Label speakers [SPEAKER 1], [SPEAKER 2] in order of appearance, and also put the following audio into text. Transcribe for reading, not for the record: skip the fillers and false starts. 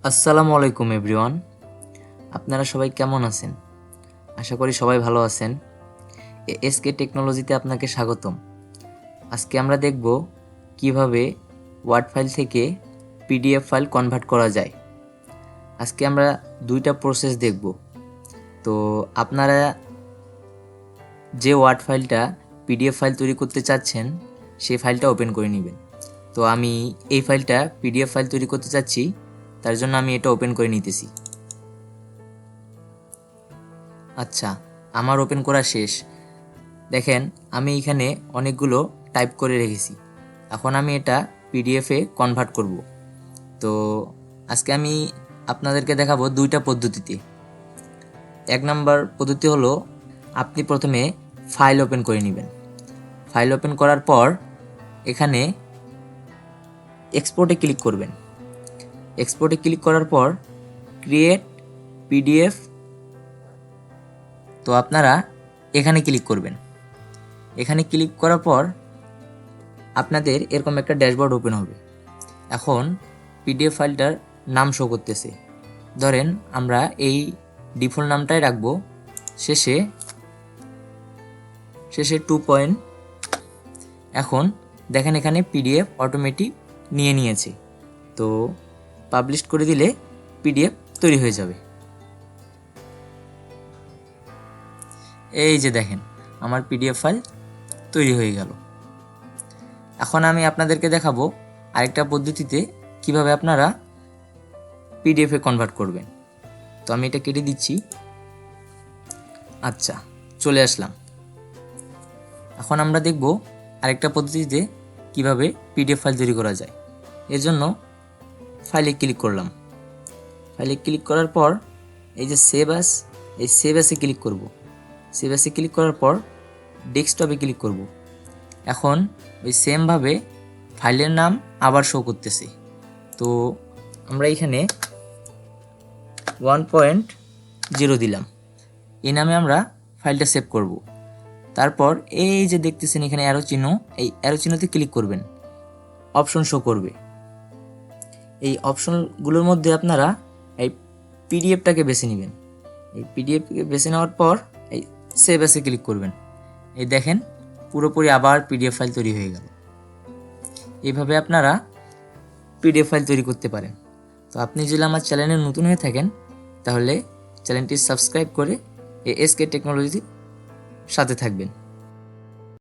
[SPEAKER 1] আসসালামু আলাইকুম এভরিওয়ান। আপনারা সবাই কেমন আছেন? আশা করি সবাই ভালো আছেন। এসকে টেকনোলজিতে আপনাকে স্বাগতম। আজকে আমরা দেখব কিভাবে ওয়ার্ড ফাইল থেকে পিডিএফ ফাইল কনভার্ট করা যায়। আজকে আমরা দুইটা প্রসেস দেখব। তো আপনারা যে ওয়ার্ড ফাইলটা পিডিএফ ফাইল তৈরি করতে চাচ্ছেন সেই ফাইলটা ওপেন করে নেবেন। তো আমি এই ফাইলটা পিডিএফ ফাইল তৈরি করতে চাচ্ছি, তার জন্য আমি এটা ওপেন করে নিতেছি। আচ্ছা, আমার ওপেন করা শেষ। দেখেন, আমি এখানে অনেকগুলো টাইপ করে রেখেছি। এখন আমি এটা পিডিএফে কনভার্ট করব। তো আজকে আমি আপনাদেরকে দেখাবো দুইটা পদ্ধতিতে। এক নাম্বার পদ্ধতি হলো, আপনি প্রথমে ফাইল ওপেন করে নেবেন। ফাইল ওপেন করার পর এখানে এক্সপোর্টে ক্লিক করবেন। এক্সপোর্টে ক্লিক করার পর ক্রিয়েট পিডিএফ, তো আপনারা এখানে ক্লিক করবেন। এখানে ক্লিক করার পর আপনাদের এরকম একটা ড্যাশবোর্ড ওপেন হবে। এখন পিডিএফ ফাইলটার নাম শো করতেছে। ধরেন আমরা এই ডিফল্ট নামটাই রাখবো, শেষে 2 পয়েন্ট। এখন দেখেন এখানে পিডিএফ অটোমেটিক নিয়েছে। তো পাবলিশ করে দিলে পিডিএফ তৈরি হয়ে যাবে। এই যে দেখেন, আমার পিডিএফ ফাইল তৈরি হয়ে গেল। এখন আমি আপনাদেরকে দেখাবো আরেকটা পদ্ধতিতে কিভাবে আপনারা পিডিএফে কনভার্ট করবেন। তো আমি এটা কেটে দিচ্ছি। আচ্ছা, চলে আসলাম। এখন আমরা দেখব আরেকটা পদ্ধতিতে কিভাবে পিডিএফ ফাইল তৈরি করা যায়। এর জন্য ফাইলে ক্লিক করলাম। ফাইলে ক্লিক করার পর এই যে সেভ অ্যাস, এই সেভ অ্যাসে ক্লিক করব। সেভ অ্যাসে ক্লিক করার পর ডেস্কটপে ক্লিক করব। এখন ওই সেমভাবে ফাইলের নাম আবার শো করতেছে। তো আমরা এখানে 1.0 দিলাম। এই নামে আমরা ফাইলটা সেভ করব। তারপর এই যে দেখতেছেন এখানে অ্যারো চিহ্ন, এই অ্যারো চিহ্নতে ক্লিক করবেন। অপশন শো করবে। এই অপশনগুলোর মধ্যে আপনারা এই পিডিএফটাকে বেছে নেবেন। এই পিডিএফকে বেছে নেওয়ার পর এই সেভ অ্যাসে ক্লিক করবেন। এই দেখেন, পুরোপুরি আবার পিডিএফ ফাইল তৈরি হয়ে গেল। এইভাবে আপনারা পিডিএফ ফাইল তৈরি করতে পারেন। তো আপনি যদি আমার চ্যানেলে নতুন হয়ে থাকেন তাহলে চ্যানেলটি সাবস্ক্রাইব করে এসকে টেকনোলজির সাথে থাকবেন।